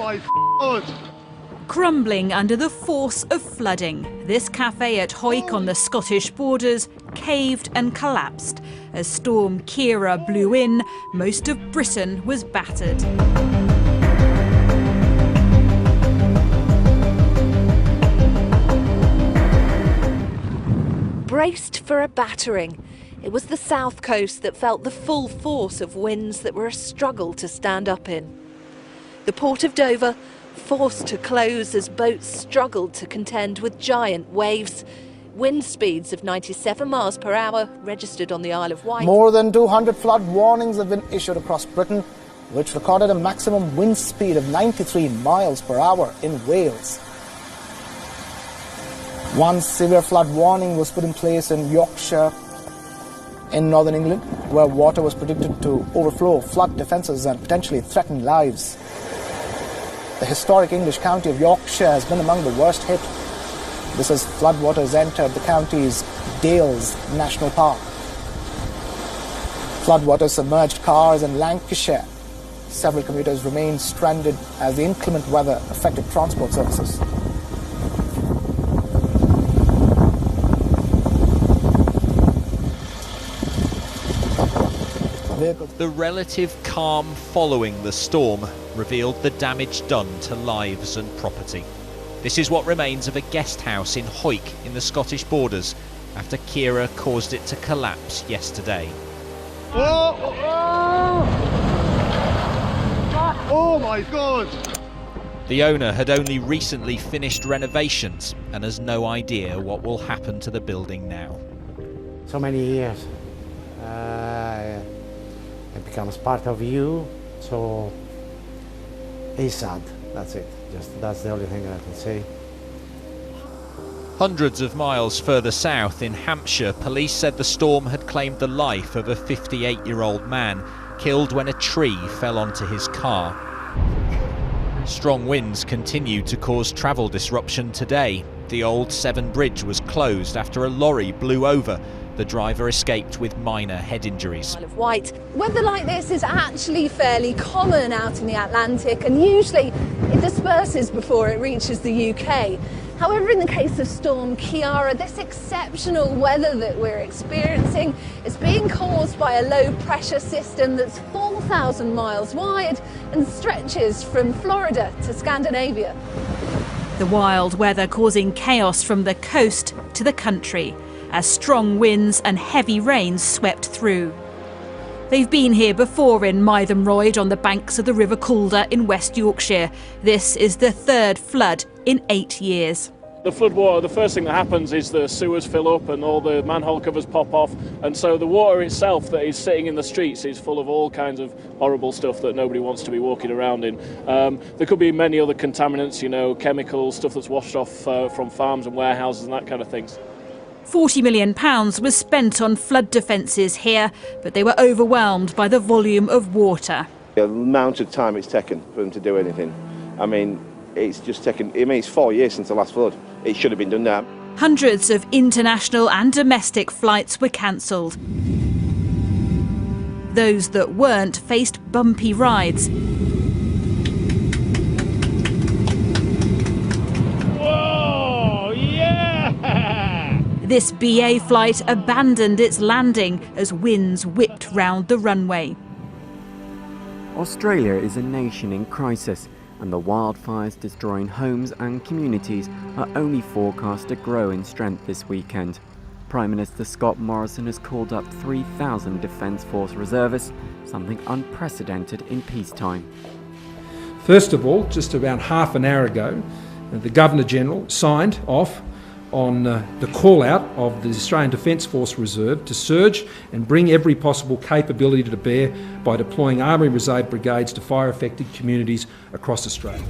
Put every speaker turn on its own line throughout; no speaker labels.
my God!
Crumbling under the force of flooding, this cafe at Hawick on the Scottish borders caved and collapsed. As Storm Ciara blew in, most of Britain was battered.
Braced for a battering, it was the south coast that felt the full force of winds that were a struggle to stand up in. The port of Dover forced to close as boats struggled to contend with giant waves. Wind speeds of 97 miles per hour registered on the Isle of Wight.
More than 200 flood warnings have been issued across Britain, which recorded a maximum wind speed of 93 miles per hour in Wales. One severe flood warning was put in place in Yorkshire in northern England, where water was predicted to overflow flood defences and potentially threaten lives. The historic English county of Yorkshire has been among the worst hit. This as floodwaters entered the county's Dales National Park. Floodwaters submerged cars in Lancashire. Several commuters remained stranded as the inclement weather affected transport services.
The relative calm following the storm revealed the damage done to lives and property. This is what remains of a guest house in Hawick in the Scottish borders after Ciara caused it to collapse yesterday.
Oh my God!
The owner had only recently finished renovations and has no idea what will happen to the building now.
So many years. It becomes part of you, so it's sad. That's it. That's the only thing I can say.
Hundreds of miles further south in Hampshire, police said the storm had claimed the life of a 58-year-old man, killed when a tree fell onto his car. Strong winds continued to cause travel disruption today. The Old Severn Bridge was closed after a lorry blew over. The driver escaped with minor head injuries.
Isle of Wight.
Weather like this is actually fairly common out in the Atlantic, and usually it disperses before it reaches the UK. However, in the case of Storm Ciara, this exceptional weather that we're experiencing is being caused by a low pressure system that's 4,000 miles wide and stretches from Florida to Scandinavia.
The wild weather causing chaos from the coast to the country as strong winds and heavy rains swept through. They've been here before in Mytholmroyd on the banks of the River Calder in West Yorkshire. This is the third flood in 8 years.
The floodwater, the first thing that happens is the sewers fill up and all the manhole covers pop off, and so the water itself that is sitting in the streets is full of all kinds of horrible stuff that nobody wants to be walking around in. There could be many other contaminants, you know, chemicals, stuff that's washed off from farms and warehouses and that kind of things.
£40 million was spent on flood defences here, but they were overwhelmed by the volume of water.
The amount of time it's taken for them to do anything, I mean, it's just taken, it's 4 years since the last flood. It should have been done now.
Hundreds of international and domestic flights were cancelled. Those that weren't faced bumpy rides.
Whoa, yeah!
This BA flight abandoned its landing as winds whipped round the runway.
Australia is a nation in crisis, and the wildfires destroying homes and communities are only forecast to grow in strength this weekend. Prime Minister Scott Morrison has called up 3,000 Defence Force reservists, something unprecedented in peacetime.
First of all, just around half an hour ago, the Governor-General signed off on the call-out of the Australian Defence Force Reserve to surge and bring every possible capability to bear by deploying Army Reserve brigades to fire-affected communities across Australia.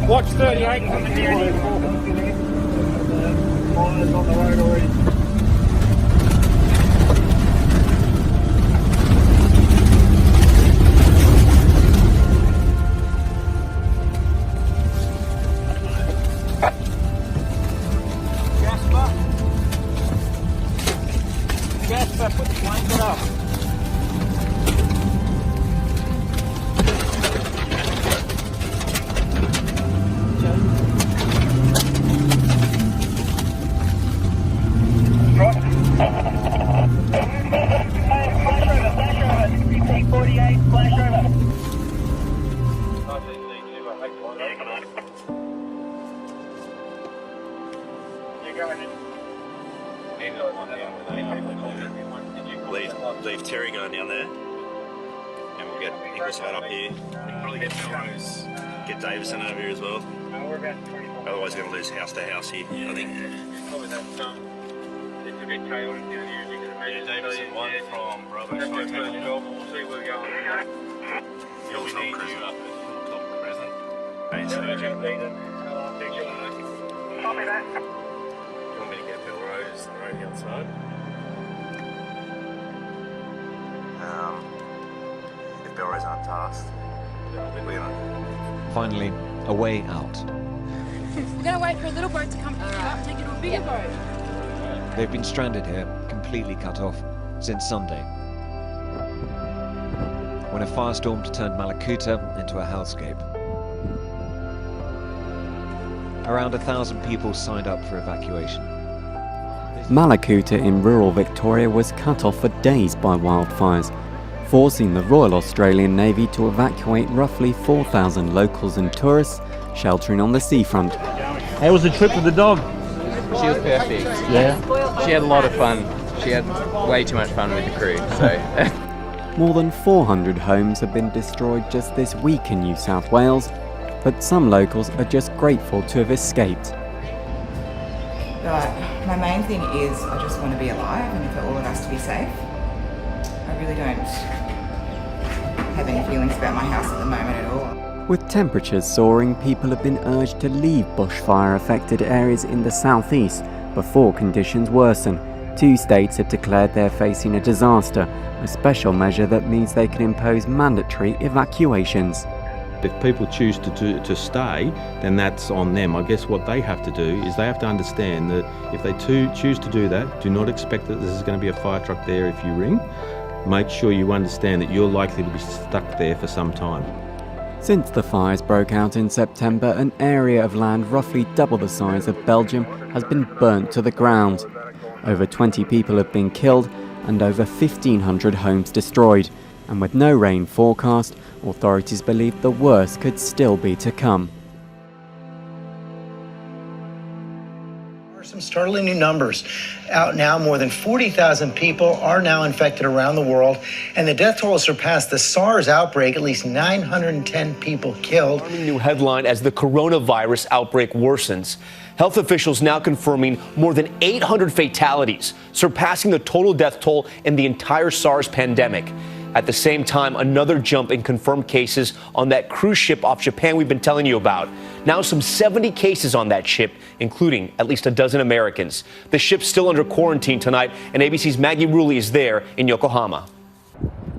Watch 38 coming here. On the road already.
Leave Terry going down there, and we'll get Ingleside up here. Probably get Melrose, get Davison over here as well. Otherwise, we're going to lose house to house here, I think. Yeah, Davison, one from Bravo. Hill's not present. Hilltop present. You want me to get Melrose, the road outside? If Belrose aren't tasked, then we're gonna...
Finally, a way out.
We're going to wait for a little boat to come pick you up and take you to a bigger boat.
They've been stranded here, completely cut off, since Sunday, when a firestorm turned Malakuta into a hellscape. Around 1,000 people signed up for evacuation.
Malakuta in rural Victoria was cut off for days by wildfires, forcing the Royal Australian Navy to evacuate roughly 4,000 locals and tourists sheltering on the seafront.
How was the trip with the dog?
She was perfect.
Yeah.
She had a lot of fun. She had way too much fun with the crew, so...
More than 400 homes have been destroyed just this week in New South Wales, but some locals are just grateful to have escaped.
But my main thing is I just want to be alive and for all of us to be safe. I really don't have any feelings about my house at the moment at all.
With temperatures soaring, people have been urged to leave bushfire-affected areas in the southeast before conditions worsen. 2 states have declared they're facing a disaster, a special measure that means they can impose mandatory evacuations.
If people choose to stay, then that's on them. I guess what they have to do is they have to understand that if they choose to do that, do not expect that this is going to be a fire truck there if you ring. Make sure you understand that you're likely to be stuck there for some time.
Since the fires broke out in September, an area of land roughly double the size of Belgium has been burnt to the ground. Over 20 people have been killed and over 1,500 homes destroyed. And with no rain forecast, authorities believe the worst could still be to come.
Some startling new numbers out now. More than 40,000 people are now infected around the world, and the death toll has surpassed the SARS outbreak, at least 910 people killed.
New headline as the coronavirus outbreak worsens. Health officials now confirming more than 800 fatalities, surpassing the total death toll in the entire SARS pandemic. At the same time, another jump in confirmed cases on that cruise ship off Japan we've been telling you about. Now some 70 cases on that ship, including at least a dozen Americans. The ship's still under quarantine tonight, and ABC's Maggie Rulli is there in Yokohama.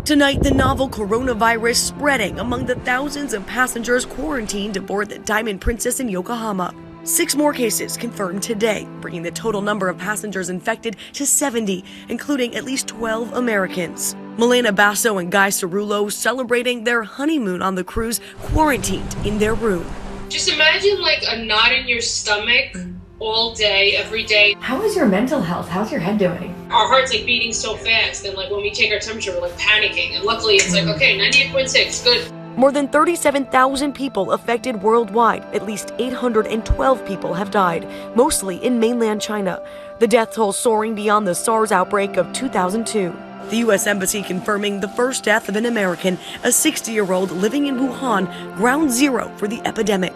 Tonight, the novel coronavirus spreading among the thousands of passengers quarantined aboard the Diamond Princess in Yokohama. 6 more cases confirmed today, bringing the total number of passengers infected to 70, including at least 12 Americans. Milena Basso and Guy Cerullo celebrating their honeymoon on the cruise, quarantined in their room.
Just imagine like a knot in your stomach all day, every day.
How is your mental health? How's your head doing?
Our heart's like beating so fast, and like when we take our temperature, we're like panicking. And luckily it's like, okay, 98.6, good.
More than 37,000 people affected worldwide. At least 812 people have died, mostly in mainland China. The death toll soaring beyond the SARS outbreak of 2002. The U.S. Embassy confirming the first death of an American, a 60-year-old living in Wuhan, ground zero for the epidemic.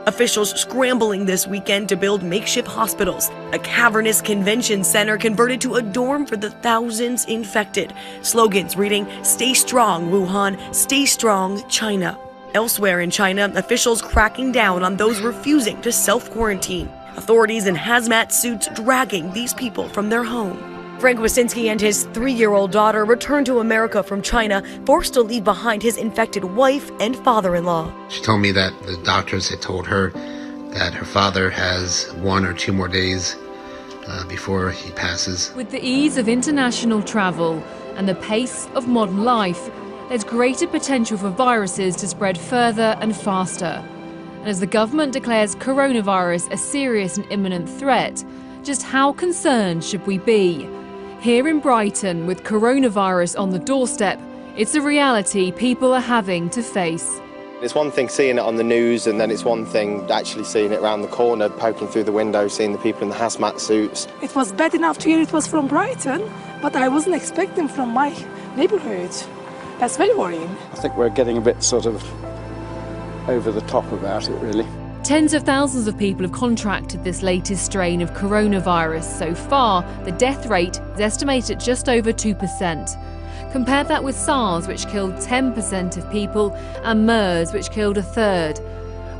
Officials scrambling this weekend to build makeshift hospitals. A cavernous convention center converted to a dorm for the thousands infected. Slogans reading, "Stay strong, Wuhan, stay strong, China." Elsewhere in China, officials cracking down on those refusing to self-quarantine. Authorities in hazmat suits dragging these people from their home. Frank Wasinski and his 3-year-old daughter returned to America from China, forced to leave behind his infected wife and father-in-law.
She told me that the doctors had told her that her father has 1 or 2 more days before he passes.
With the ease of international travel and the pace of modern life, there's greater potential for viruses to spread further and faster. And as the government declares coronavirus a serious and imminent threat, just how concerned should we be? Here in Brighton, with coronavirus on the doorstep, it's a reality people are having to face.
It's one thing seeing it on the news, and then it's one thing actually seeing it around the corner, poking through the window, seeing the people in the hazmat suits.
It was bad enough to hear it was from Brighton, but I wasn't expecting from my neighbourhood. That's very worrying.
I think we're getting a bit sort of over the top about it, really.
Tens of thousands of people have contracted this latest strain of coronavirus. So far, the death rate is estimated at just over 2%. Compare that with SARS, which killed 10% of people, and MERS, which killed a third.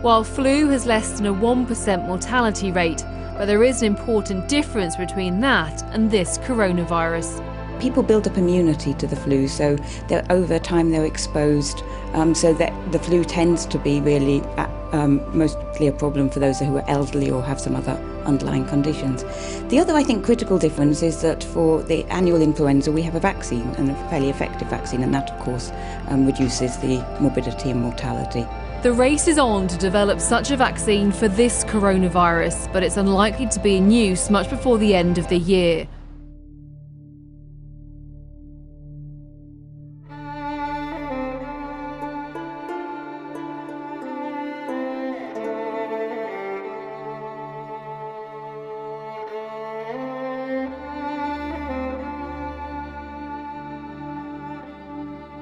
While flu has less than a 1% mortality rate, but there is an important difference between that and this coronavirus.
People build up immunity to the flu, so over time they're exposed, so that the flu tends to be really mostly a problem for those who are elderly or have some other underlying conditions. The other, I think, critical difference is that for the annual influenza we have a vaccine, and a fairly effective vaccine, and that of course reduces the morbidity and mortality.
The race is on to develop such a vaccine for this coronavirus, but it's unlikely to be in use much before the end of the year.